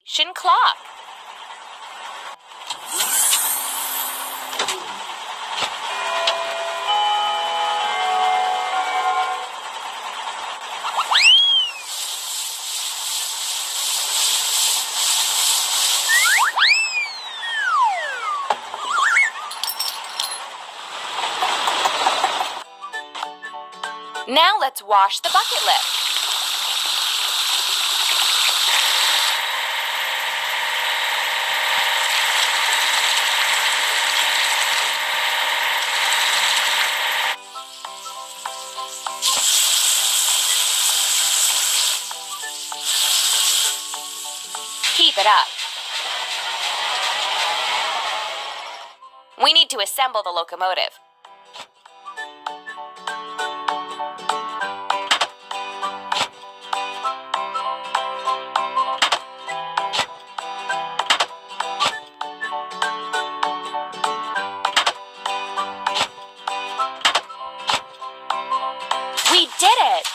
station clock. Now let's wash the bucket lip. Keep it up. We need to assemble the locomotive. We did it!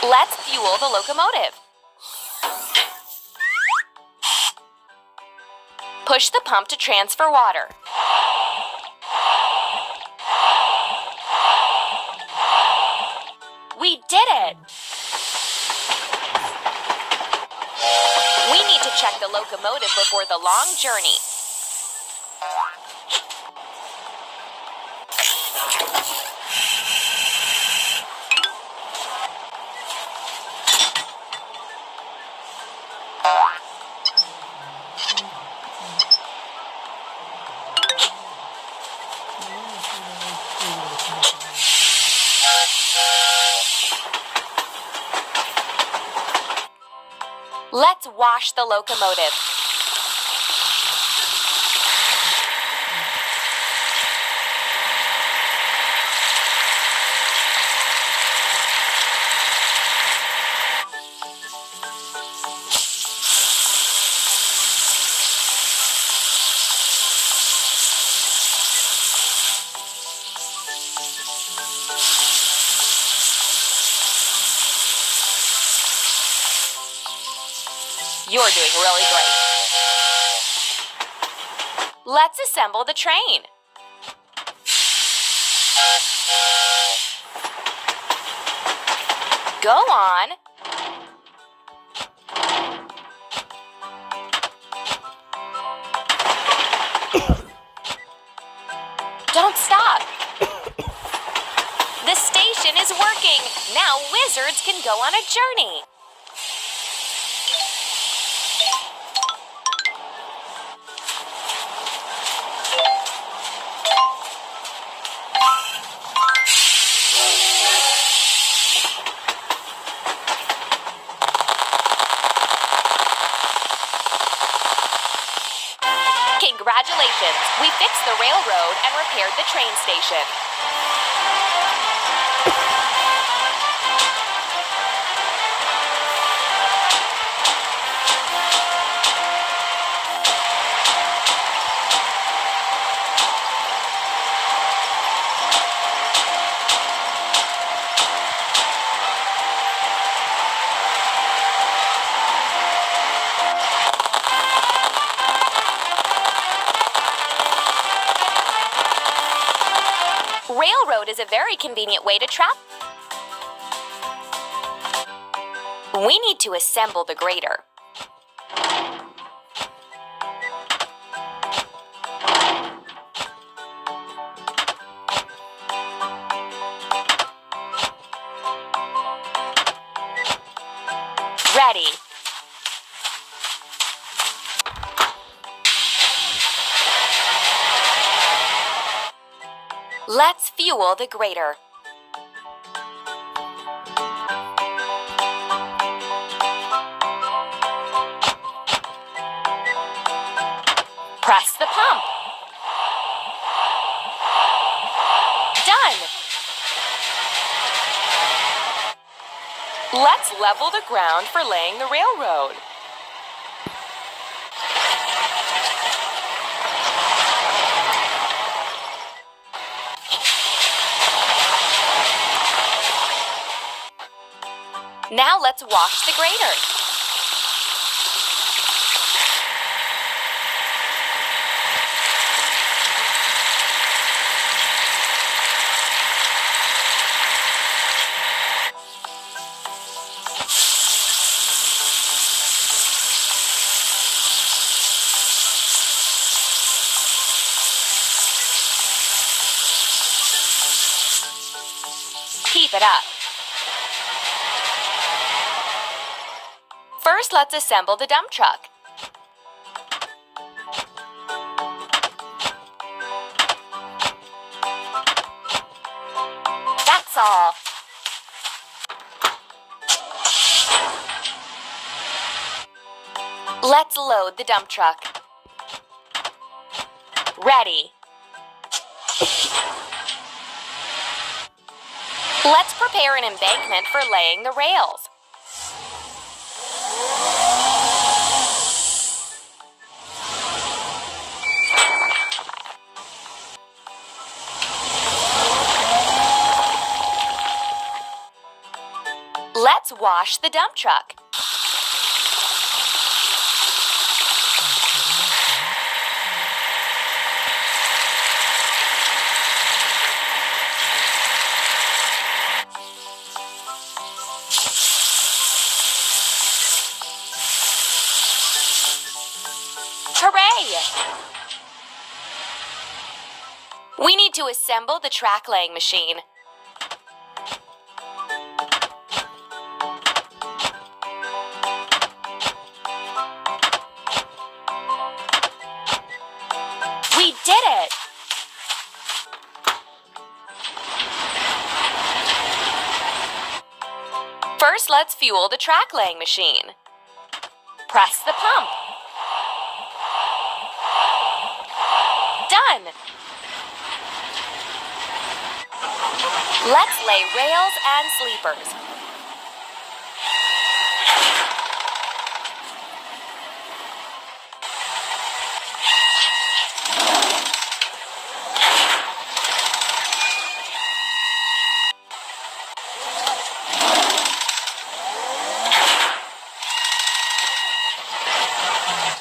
Let's fuel the locomotive. Push the pump to transfer water. We did it! We need to check the locomotive before the long journey. Let's wash the locomotive. You're doing really great. Let's assemble the train. Go on. Don't stop. The station is working. Now wizards can go on a journey. Congratulations! We fixed the railroad and repaired the train station. Railroad is a very convenient way to travel. We need to assemble the grader. Ready. Let's fuel the grader. Press the pump. Done. Let's level the ground for laying the railroad. Now let's wash the grader. Keep it up. First, let's assemble the dump truck. That's all. Let's load the dump truck. Ready. Let's prepare an embankment for laying the rails. Let's wash the dump truck. Hooray! We need to assemble the track laying machine. We did it! First, let's fuel the track laying machine. Press the pump. Done! Let's lay rails and sleepers.